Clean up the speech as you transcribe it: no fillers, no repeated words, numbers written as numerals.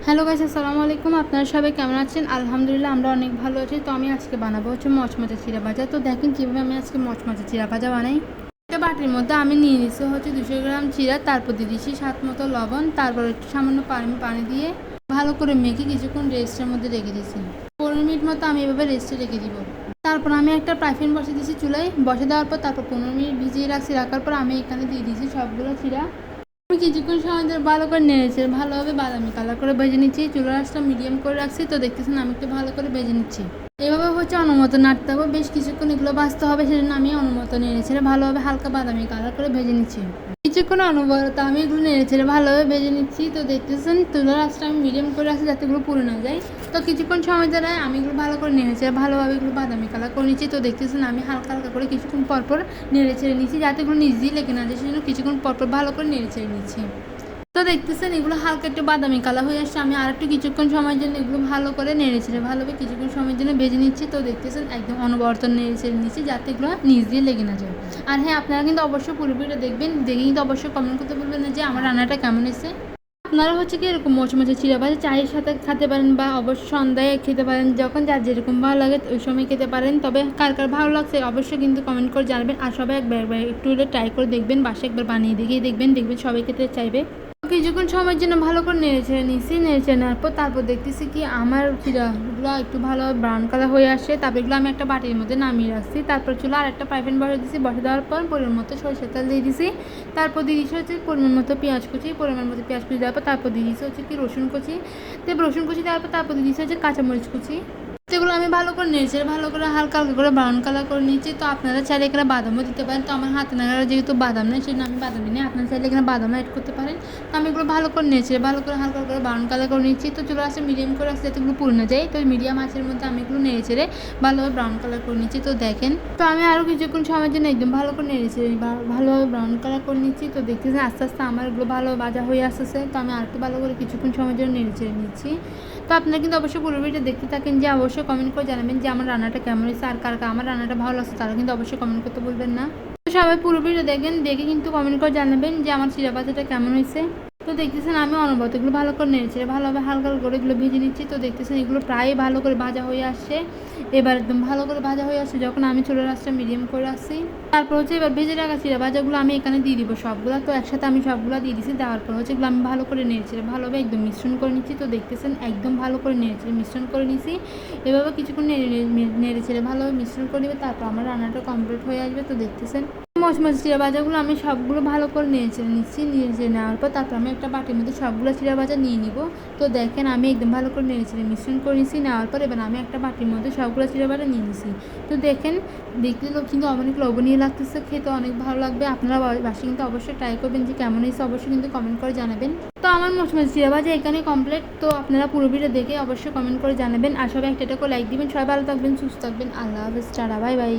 Hello guys, আসসালামু আলাইকুম। আপনারা সবাই কেমন আছেন? আলহামদুলিল্লাহ আমরা অনেক ভালো আছি। তো আমি আজকে বানাবো মচমচে চিড়া ভাজা। তো দেখেন কীভাবে আমি আজকে মচমচে চিড়া ভাজা বানাই। একটা বাটির মধ্যে আমি নিয়ে নিচ্ছি 200 গ্রাম চিড়া, তারপর দিয়ে দিচ্ছি স্বাদ মতো লবণ, তারপর একটু সামান্য পানি দিয়ে ভালো করে মেখে কিছুক্ষণ রেস্টের মধ্যে রেখে দিচ্ছি। 15 মিনিট মতো আমি এভাবে রেস্টে রেখে দিব। তারপর আমি একটা প্যান বসে দিয়েছি চুলায়। বসে দেওয়ার পর তারপর 15 মিনিট ভিজিয়ে রাখার পর আমি এখানে দিয়ে দিয়েছি সবগুলো চিড়া। আমি কিছুক্ষণ সময় ধরে ভালো করে নেড়েছি, ভালোভাবে বাদামি কালার করে ভেজে নিচ্ছি। চুলার আঁচটা মিডিয়াম করে রাখছি। তো দেখতেছেন আমি একটু ভালো করে ভেজে নিচ্ছি। এভাবে অনুমত নাড়তে হবে, বেশ কিছুক্ষণ এগুলো ভাজতে হবে। সেজন্য আমি অনুমত নেড়েছি ভালোভাবে হালকা বাদামি কালার করে ভেজে নিচ্ছি। কিছুক্ষণ অনবরত আমি এগুলো নেড়েছে ভালোভাবে ভেজে নিচ্ছি। তো দেখতেছেন চুলার আঁচটা আমি মিডিয়াম করে রাখছি যাতে এগুলো পুড়ে না যায়। তো কিছুক্ষণ সময় ধরে আমি এগুলো ভালো করে নেড়েছে ভালোভাবে এগুলো বাদামি কালার করে নিচ্ছি। তো দেখতেছেন আমি হালকা হালকা করে কিছুক্ষণ পরপর নেড়ে ছেড়ে নিচ্ছি যাতে এগুলো নিচ দিয়ে লেগে না যায়, সেজন্য কিছুক্ষণ পরপর ভালো করে নেড়ে ছেড়ে নিচ্ছি। তো দেখতেছেন এগুলো হালকা একটু বাদামি কালার হয়ে আসছে। আমি আর একটু কিছুক্ষণ সময়ের জন্য এগুলো ভালো করে নেড়েছেড়ে ভালোভাবে কিছুক্ষণ সময়ের জন্য ভেজে নিচ্ছি। তো দেখতেছেন একদম অনবরত নেড়েছেড়ে নিচ্ছি যাতে এগুলো নিচ দিয়ে লেগে না যায়। আর হ্যাঁ, আপনারা কিন্তু অবশ্যই পুরো ভিডিও দেখবেন, দেখে কিন্তু অবশ্যই কমেন্ট করতে বলবেন না যে আমার রান্নাটা কেমন এসেছে। আপনারা কি এরকম মচমচে চিড়া ভাজা চায়ের সাথে খেতে পারেন বা অবশ্যই সন্ধ্যায় খেতে পারেন, যখন যার যেরকম ভালো লাগে ওই সময় খেতে পারেন। তবে কার কার ভালো লাগছে অবশ্যই কিন্তু কমেন্ট করে জানাবেন। আর সবাই একবার একটু ট্রাই করে দেখবেন, বাসায় একবার বানিয়ে দেখবেন সবাই খেতে চাইবে। কিছুক্ষণ সময়ের জন্য ভালো করে নেড়েছেড়ে নিচ্ছি। নেড়েছেড়ে নেওয়ার পর তারপর দেখতেছি কি আমার চিড়াগুলো একটু ভালো ব্রাউন কালার হয়ে আসছে। তারপর এগুলো আমি একটা বাটির মধ্যে নামিয়ে রাখছি। তারপর চুলা আর একটা প্যান বসে দিয়েছি। বসে দেওয়ার পর পরিমাণ মতো সরষের তেল দিয়ে দিয়েছি। তারপর দিয়ে দিচ্ছি পরিমাণ মতো পেঁয়াজ কুচি দেওয়ার পর তারপর দিয়ে দিচ্ছি রসুন কুচি। রসুন কুচি দেওয়ার পর তারপর দিয়ে দিচ্ছি কাঁচামরিচ কুচি। সেগুলো আমি ভালো করে নেড়েছি, ভালো করে হালকা হালকা করে ব্রাউন কালার করে নিচ্ছি। তো আপনারা চাইলে এখানে বাদামও দিতে পারেন। তো আমার হাতে নাগারা যেহেতু বাদাম নেই সেজন্য আমি বাদাম নিই। আপনারা চাইলে এখানে বাদামও অ্যাড করতে পারেন। তো আমি এগুলো ভালো করে নেড়েছি, ভালো করে হালকা করে ব্রাউন কালার করে নিচ্ছি। তো চুলো আসছে মিডিয়াম করে আসছে যাতে এগুলো পুড়ে না যায়। তো মিডিয়াম আঁচের মধ্যে আমি এগুলো নেড়েছেড়ে ভালোভাবে ব্রাউন কালার করে নিচ্ছি। তো দেখেন, তো আমি আরও কিছুক্ষণ সময়ের জন্য একদম ভালো করে নেড়েছি, ভালোভাবে ব্রাউন কালার করে নিচ্ছি। তো দেখতেছি আস্তে আস্তে আমার এগুলো ভালো ভাজা হয়ে আসতেছে। তো আমি আরেকটু ভালো করে কিছুক্ষণ সময়ের জন্য নেড়েছেড়ে নিচ্ছি। তো আপনারা কিন্তু অবশ্যই পুরো ভিডিওটা দেখতে থাকেন, যে অবশ্যই কমেন্ট করে জানাবেন যে আমার রান্নাটা কেমন হয়েছে। আর কার আমার রান্নাটা ভালো লাগছে তারা কিন্তু অবশ্যই কমেন্ট করতে বলবেন না। তো সবাই পুরো ভিডিও দেখবেন, দেখে কিন্তু কমেন্ট করে জানাবেন যে আমার চিড়া ভাজাটা কেমন হয়েছে। তো দেখতেছেন আমি অনবরত এগুলো ভালো করে নেড়েছি, ভালোভাবে হালকা করে এগুলো ভেজে নিচ্ছি। তো দেখতেছেন এগুলো প্রায় ভালো করে ভাজা হয়ে আসছে। এবার একদম ভালো করে ভাজা হয়ে আসছে যখন আমি চুলার আঁচটা মিডিয়াম করে আসছি। তারপর এবার ভেজে রাখা চিড়া ভাজাগুলো আমি এখানে দিয়ে দিব সবগুলো। তো একসাথে আমি সবগুলো দিয়ে দিচ্ছি। দেওয়ার পর এগুলো আমি ভালো করে নেড়েছি, ভালোভাবে একদম মিশ্রণ করে নিচ্ছি। তো দেখতেছেন একদম ভালো করে নেড়েছি মিশ্রণ করে নিচ্ছি। এভাবে কিছুক্ষণ নেড়েছেড়ে ভালোভাবে মিশ্রণ করে নেবে। তারপর আমার রান্নাটা কমপ্লিট হয়ে আসবে। তো দেখতেছেন মচমচে চিড়া ভাজাগুলো আমি সবগুলো ভালো করে নেড়েছেড়ে নিচ্ছি। নেড়েছেড়ে নেওয়ার পর তারপর আমি একটা বাটির মধ্যে সবগুলো চিড়া ভাজা নিয়ে নিব। তো দেখেন আমি একদম ভালো করে নেড়েছেড়ে মিশ্রণ করে নিচ্ছি। নেওয়ার পর এবার আমি একটা বাটির মধ্যে সবগুলো চিড়া ভাজা নিয়ে নিচ্ছি। তো দেখেন দেখতে কিন্তু অনেক লোভনীয় লাগতেছে, খেতে অনেক ভালো লাগবে। আপনারা বাসায় কিন্তু অবশ্যই ট্রাই করবেন যে কেমন হয়েছে, অবশ্যই কিন্তু কমেন্ট করে জানাবেন। তো আমার মচমচে চিড়া ভাজা এখানে কমপ্লিট। তো আপনারা পুরো ভিডিও দেখে অবশ্যই কমেন্ট করে জানাবেন। আর সবাই একটা করে লাইক দিবেন। সবাই ভালো থাকবেন, সুস্থ থাকবেন। আল্লাহ হাফেজ, টাটা, বাই বাই।